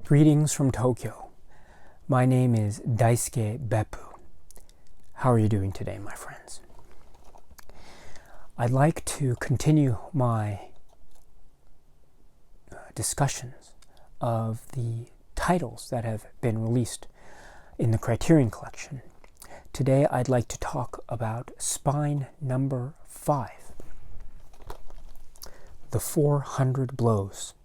Greetings from Tokyo. My name is Daisuke Beppu. How are you doing today, my friends? I'd like to continue my discussions of the titles that have been released in the Criterion collection. Today I'd like to talk about spine number 5, The 400 Blows.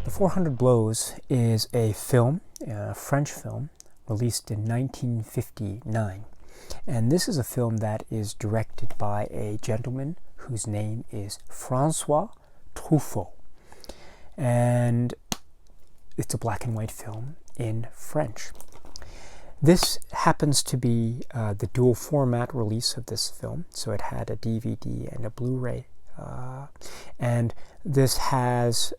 The 400 Blows is a film, a French film, released in 1959. And this is a film that is directed by a gentleman whose name is François Truffaut. And it's a black and white film in French. This happens to be the dual format release of this film. So it had a DVD and a Blu-ray. And this has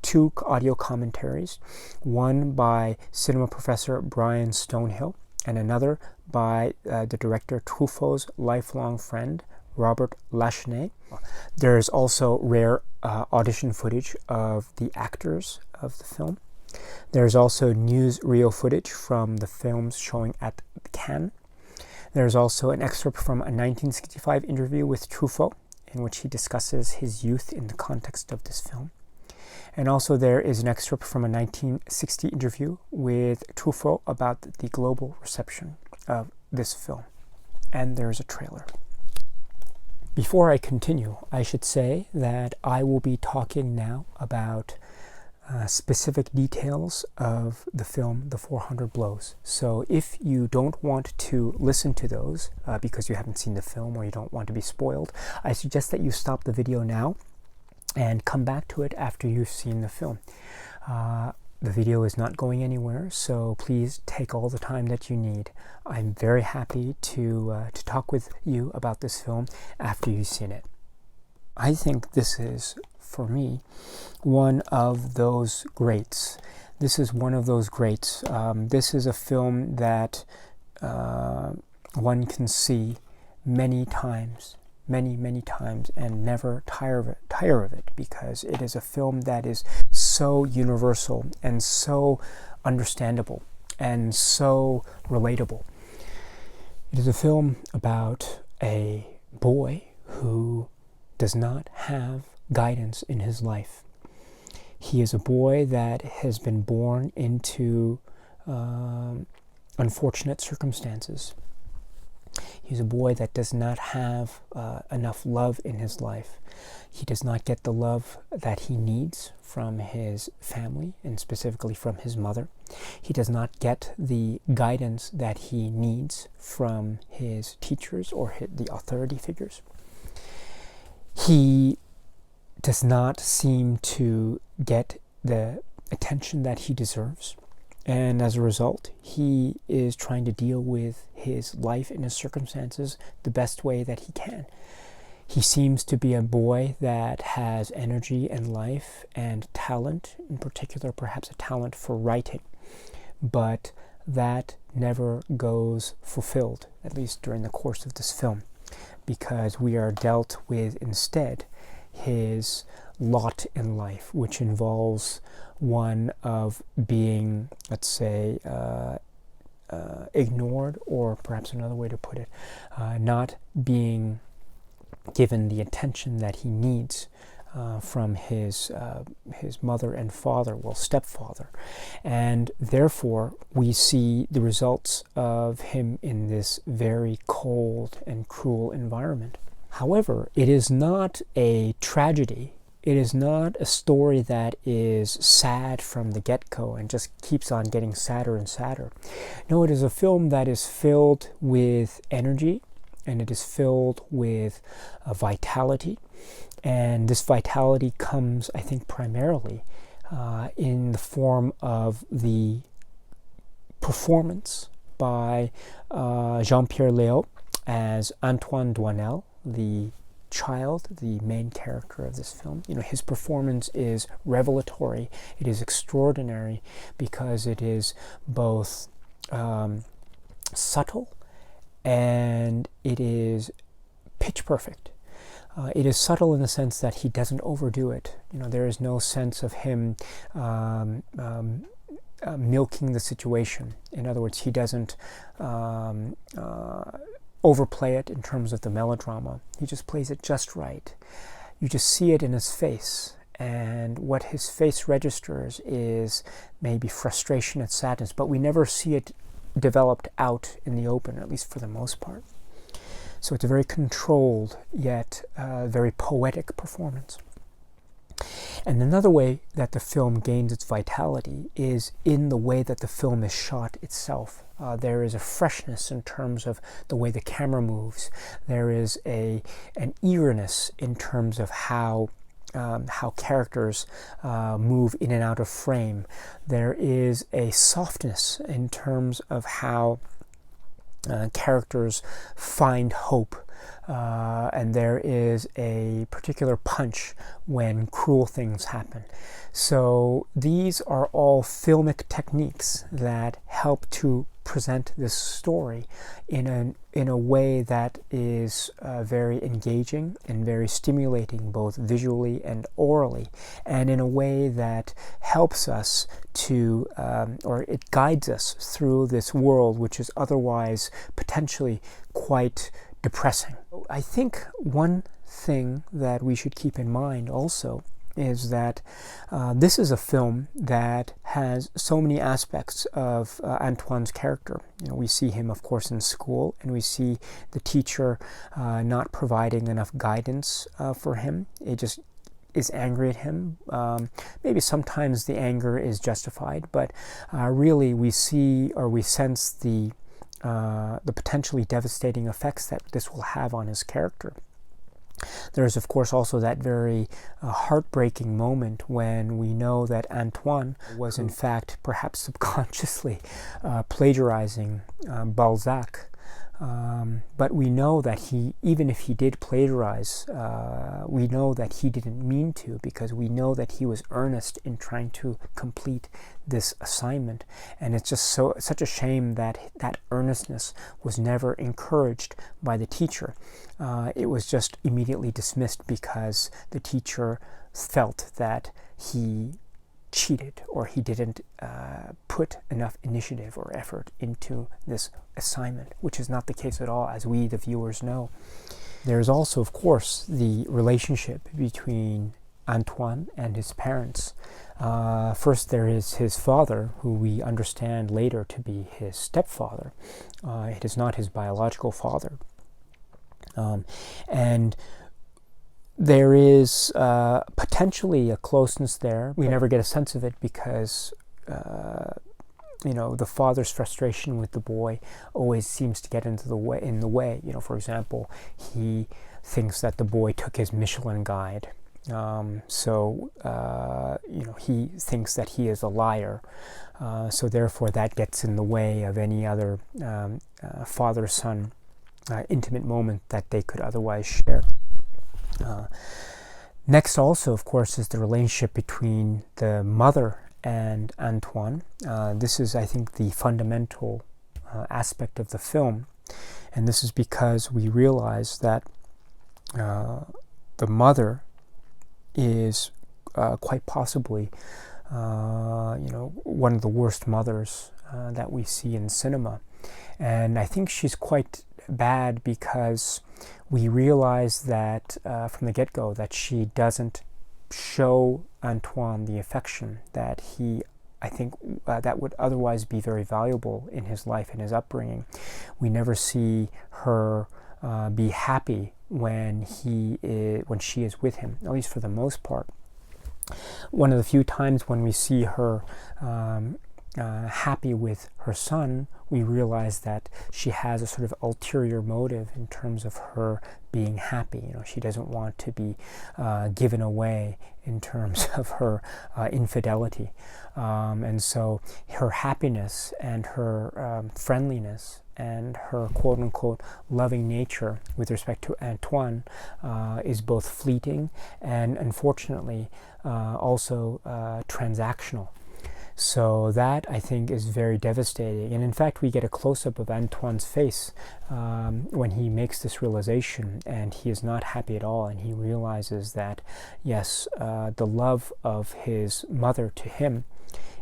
2 audio commentaries, one by cinema professor Brian Stonehill and another by the director Truffaut's lifelong friend Robert Lachenay. There's also rare audition footage of the actors of the film. There's also newsreel footage from the films showing at Cannes. There's also an excerpt from a 1965 interview with Truffaut, in which he discusses his youth in the context of this film. And also there is an excerpt from a 1960 interview with Truffaut about the global reception of this film. And there's a trailer. Before I continue, I should say that I will be talking now about specific details of the film The 400 Blows. So if you don't want to listen to those because you haven't seen the film or you don't want to be spoiled, I suggest that you stop the video now and come back to it after you've seen the film. The video is not going anywhere, so please take all the time that you need. I'm very happy to talk with you about this film after you've seen it. I think this is, for me, one of those greats. This is one of those greats. This is a film that one can see many times, many times, and never tire of it, because it is a film that is so universal and so understandable and so relatable. It is a film about a boy who does not have guidance in his life. He is a boy that has been born into unfortunate circumstances. He's a boy that does not have enough love in his life. He does not get the love that he needs from his family, and specifically from his mother. He does not get the guidance that he needs from his teachers or the authority figures. He does not seem to get the attention that he deserves. And as a result, he is trying to deal with his life and his circumstances the best way that he can. He seems to be a boy that has energy and life and talent, in particular perhaps a talent for writing, but that never goes fulfilled, at least during the course of this film, because we are dealt with instead his lot in life, which involves one of being, let's say, ignored, or perhaps another way to put it, not being given the attention that he needs from his mother and father, well, stepfather. And therefore, we see the results of him in this very cold and cruel environment. However, it is not a tragedy. It is not a story that is sad from the get-go and just keeps on getting sadder and sadder. No, it is a film that is filled with energy, and it is filled with vitality. And this vitality comes, I think, primarily in the form of the performance by Jean-Pierre Léaud as Antoine Doinel, the child, the main character of this film. His performance is revelatory. It is extraordinary because it is both subtle and it is pitch perfect. It is subtle in the sense that he doesn't overdo it. There is no sense of him milking the situation. In other words, he doesn't overplay it in terms of the melodrama. He just plays it just right. You just see it in his face, and what his face registers is maybe frustration and sadness, but we never see it developed out in the open, at least for the most part. So it's a very controlled yet very poetic performance. And another way that the film gains its vitality is in the way that the film is shot itself. There is a freshness in terms of the way the camera moves. There is an eagerness in terms of how characters move in and out of frame. There is a softness in terms of how characters find hope. And there is a particular punch when cruel things happen. So these are all filmic techniques that help to present this story in a way that is very engaging and very stimulating, both visually and orally, and in a way that helps us to, or it guides us through this world which is otherwise potentially quite depressing. I think one thing that we should keep in mind also is that this is a film that has so many aspects of Antoine's character. We see him, of course, in school, and we see the teacher not providing enough guidance for him. It just is angry at him. Maybe sometimes the anger is justified, but really we see or we sense the potentially devastating effects that this will have on his character. There's, of course, also that very heartbreaking moment when we know that Antoine was, in fact, perhaps subconsciously plagiarizing Balzac. But we know that even if he did plagiarize, we know that he didn't mean to, because we know that he was earnest in trying to complete this assignment. And it's just such a shame that that earnestness was never encouraged by the teacher. It was just immediately dismissed because the teacher felt that he cheated or he didn't put enough initiative or effort into this assignment, which is not the case at all, as we, the viewers, know. There's also, of course, the relationship between Antoine and his parents. First, there is his father, who we understand later to be his stepfather. It is not his biological father. And there is potentially a closeness there. We never get a sense of it because, the father's frustration with the boy always seems to get in the way. For example, he thinks that the boy took his Michelin guide. So he thinks that he is a liar. So therefore that gets in the way of any other father-son intimate moment that they could otherwise share. Next also, of course, is the relationship between the mother and Antoine. This is, I think, the fundamental aspect of the film. And this is because we realize that the mother is quite possibly one of the worst mothers that we see in cinema. And I think she's quite bad because we realize that from the get-go that she doesn't show Antoine the affection that I think that would otherwise be very valuable in his life and his upbringing. We never see her be happy when she is with him, at least for the most part. One of the few times when we see her happy with her son, we realize that she has a sort of ulterior motive in terms of her being happy. She doesn't want to be given away in terms of her infidelity. And so her happiness and her friendliness and her quote-unquote loving nature with respect to Antoine is both fleeting and unfortunately also transactional. So that, I think, is very devastating. And in fact, we get a close-up of Antoine's face when he makes this realization, and he is not happy at all, and he realizes that, yes, the love of his mother to him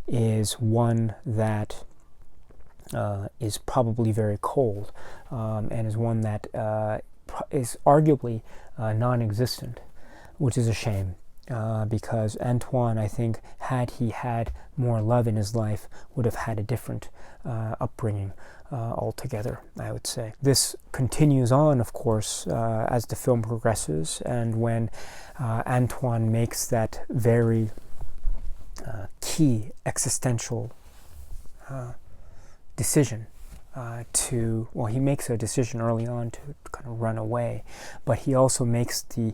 is one that is probably very cold, and is one that is arguably non-existent, which is a shame. Because Antoine, I think, had he had more love in his life, would have had a different upbringing altogether, I would say. This continues on, of course, as the film progresses, and when Antoine makes that very key existential decision he makes a decision early on to kind of run away, but he also makes the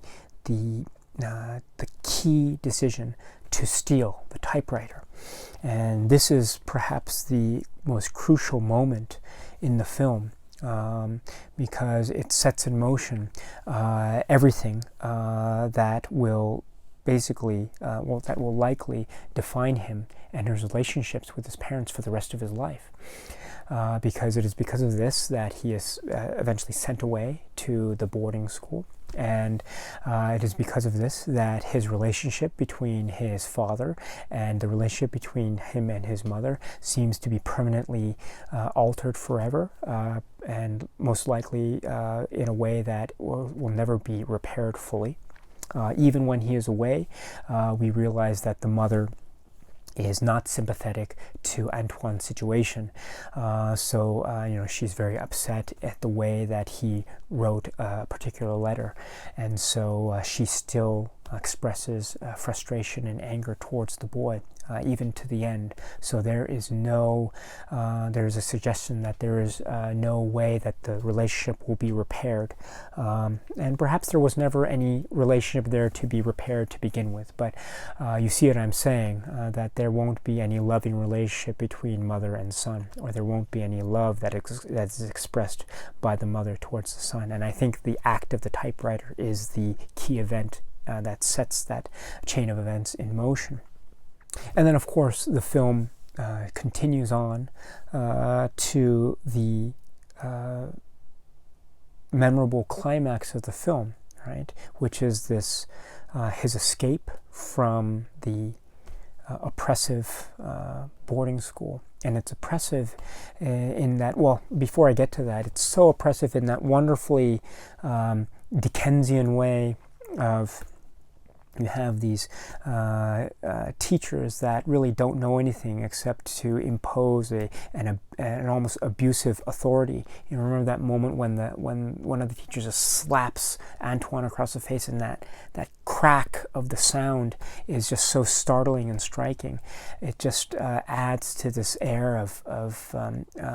key decision to steal the typewriter. And this is perhaps the most crucial moment in the film, because it sets in motion everything that will basically, that will likely define him and his relationships with his parents for the rest of his life. Because it is because of this that he is eventually sent away to the boarding school. And it is because of this that his relationship between his father and the relationship between him and his mother seems to be permanently altered forever, and most likely in a way that will never be repaired fully. Even when he is away, we realize that the mother is not sympathetic to Antoine's situation. She's very upset at the way that he wrote a particular letter. And so she still expresses frustration and anger towards the boy, even to the end. So there is a suggestion that there is no way that the relationship will be repaired. And perhaps there was never any relationship there to be repaired to begin with. But you see what I'm saying, that there won't be any loving relationship between mother and son, or there won't be any love that is expressed by the mother towards the son. And I think the act of the typewriter is the key event that sets that chain of events in motion. And then, of course, the film continues on to the memorable climax of the film, right? Which is this his escape from the oppressive boarding school. And it's oppressive in that, well, before I get to that, it's so oppressive in that wonderfully Dickensian way of, you have these teachers that really don't know anything except to impose an almost abusive authority. You remember that moment when one of the teachers just slaps Antoine across the face, and that crack of the sound is just so startling and striking. It just adds to this air of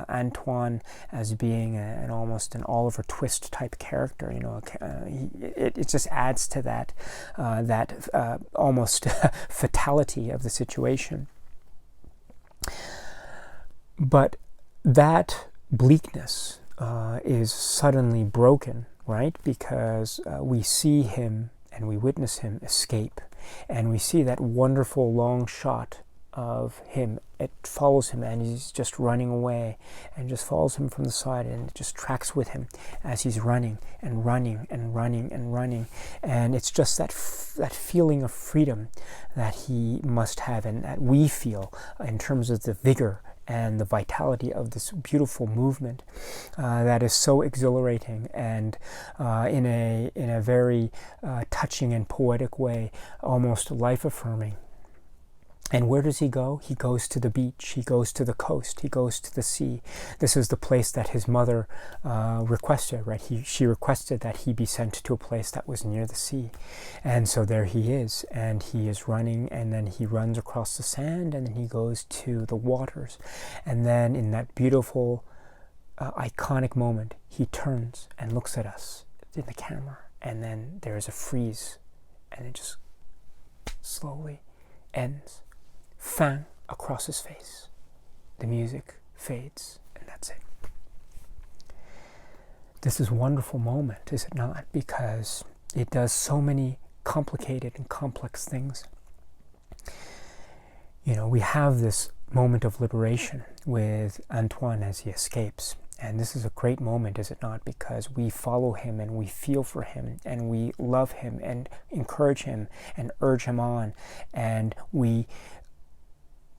Antoine as being an almost an Oliver Twist type character. It just adds to that almost fatality of the situation. But that bleakness is suddenly broken, right? Because we see him and we witness him escape, and we see that wonderful long shot of him. It follows him, and he's just running away, and just follows him from the side, and it just tracks with him as he's running and running and running and running. And it's just that feeling of freedom that he must have, and that we feel in terms of the vigor and the vitality of this beautiful movement that is so exhilarating, and in a very touching and poetic way, almost life-affirming. And where does he go? He goes to the beach, he goes to the coast, he goes to the sea. This is the place that his mother requested, right? She requested that he be sent to a place that was near the sea. And so there he is, and he is running, and then he runs across the sand, and then he goes to the waters. And then in that beautiful, iconic moment, he turns and looks at us in the camera, and then there is a freeze, and it just slowly ends. Fin across his face. The music fades, and that's it. this is a wonderful moment, is it not? Because it does so many complicated and complex things. You know, we have this moment of liberation with Antoine as he escapes. And this is a great moment, is it not? Because we follow him and we feel for him and we love him and encourage him and urge him on. And we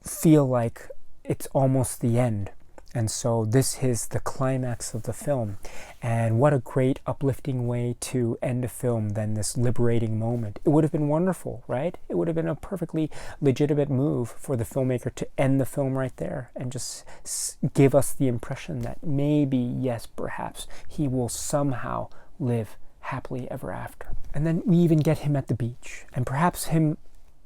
feel like it's almost the end. And so this is the climax of the film. And what a great uplifting way to end a film than this liberating moment. It would have been wonderful, right? It would have been a perfectly legitimate move for the filmmaker to end the film right there and just give us the impression that maybe, yes, perhaps he will somehow live happily ever after. And then we even get him at the beach. And perhaps him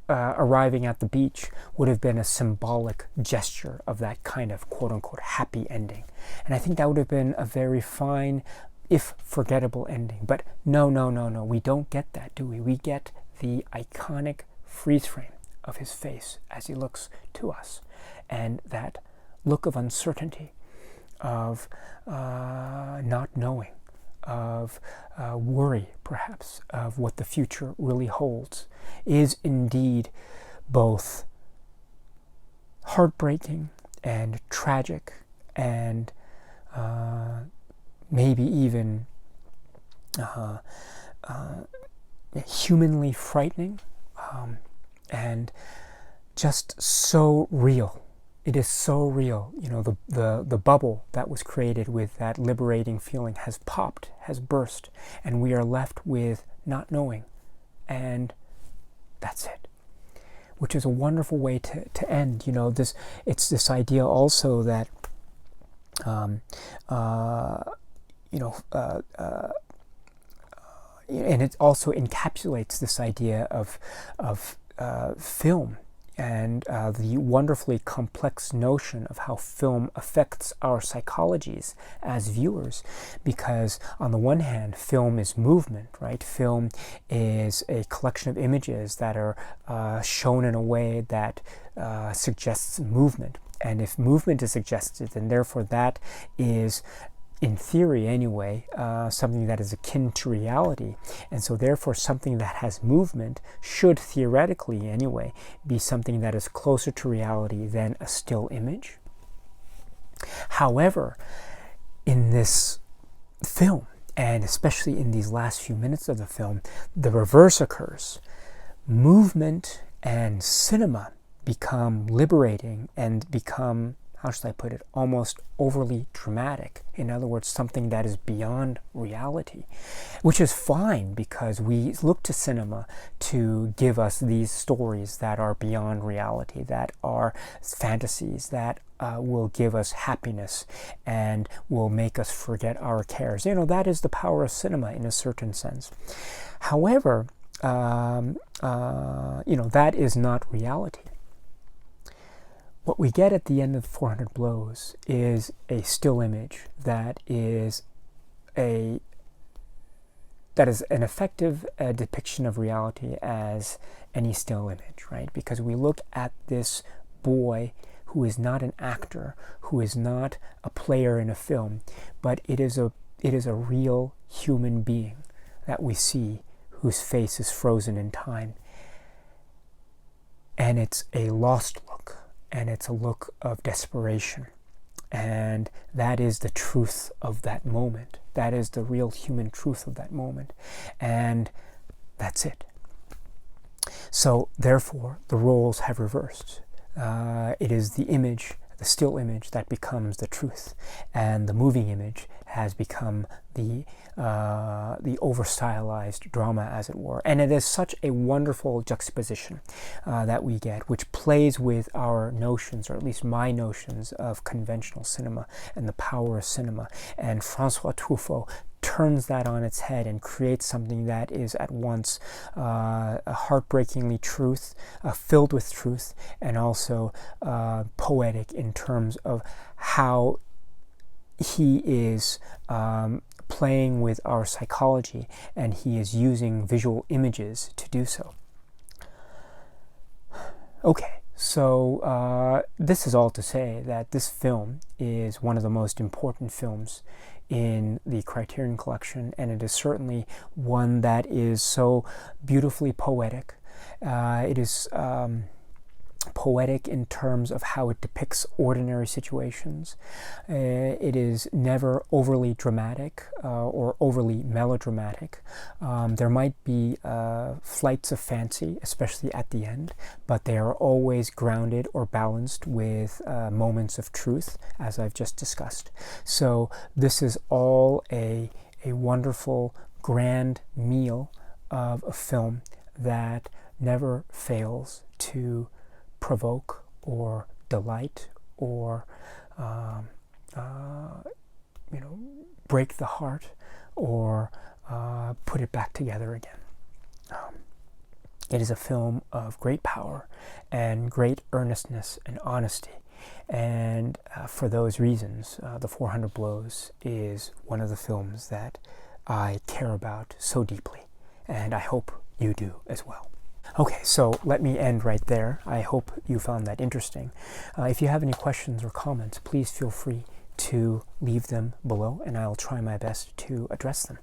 arriving at the beach would have been a symbolic gesture of that kind of quote-unquote happy ending. And I think that would have been a very fine, if forgettable ending. But no, we don't get that, do we? We get the iconic freeze frame of his face as he looks to us. And that look of uncertainty, of not knowing, of worry, perhaps, of what the future really holds, is indeed both heartbreaking and tragic and maybe even humanly frightening and just so real. It is so real. You know, the bubble that was created with that liberating feeling has popped, has burst, and we are left with not knowing. And that's it. Which is a wonderful way to end. You know, it's this idea also that, and it also encapsulates this idea of film. And the wonderfully complex notion of how film affects our psychologies as viewers. Because on the one hand, film is movement, right? Film is a collection of images that are shown in a way that suggests movement. And if movement is suggested, then therefore that is, in theory anyway, something that is akin to reality. And so therefore something that has movement should theoretically anyway be something that is closer to reality than a still image. However, in this film, and especially in these last few minutes of the film, the reverse occurs. Movement and cinema become liberating and become, how should I put it, almost overly dramatic. In other words, something that is beyond reality, which is fine because we look to cinema to give us these stories that are beyond reality, that are fantasies, that will give us happiness and will make us forget our cares. You know, that is the power of cinema in a certain sense. However, that is not reality. What we get at the end of 400 Blows is a still image that is an effective depiction of reality as any still image, right? Because we look at this boy who is not an actor, who is not a player in a film, but it is a real human being that we see whose face is frozen in time. And it's a lost look. And it's a look of desperation. And that is the truth of that moment. That is the real human truth of that moment. And that's it. So, therefore, the roles have reversed. It is the image, the still image, that becomes the truth. And the moving image has become the over-stylized drama, as it were. And it is such a wonderful juxtaposition that we get, which plays with our notions, or at least my notions, of conventional cinema and the power of cinema. And François Truffaut turns that on its head and creates something that is at once heartbreakingly filled with truth, and also poetic in terms of how he is playing with our psychology, and he is using visual images to do so. Okay, so this is all to say that this film is one of the most important films in the Criterion collection, and it is certainly one that is so beautifully poetic. It is poetic in terms of how it depicts ordinary situations. It is never overly dramatic or overly melodramatic. There might be flights of fancy, especially at the end, but they are always grounded or balanced with moments of truth, as I've just discussed. So this is all a wonderful, grand meal of a film that never fails to provoke or delight or break the heart or put it back together again. It is a film of great power and great earnestness and honesty, and for those reasons, The 400 Blows is one of the films that I care about so deeply, and I hope you do as well. Okay, so let me end right there. I hope you found that interesting. If you have any questions or comments, please feel free to leave them below, and I'll try my best to address them.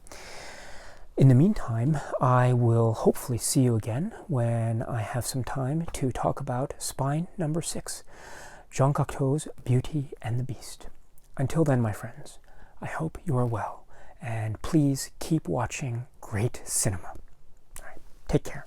In the meantime, I will hopefully see you again when I have some time to talk about Spine number 6, Jean Cocteau's Beauty and the Beast. Until then, my friends, I hope you are well, and please keep watching great cinema. All right, take care.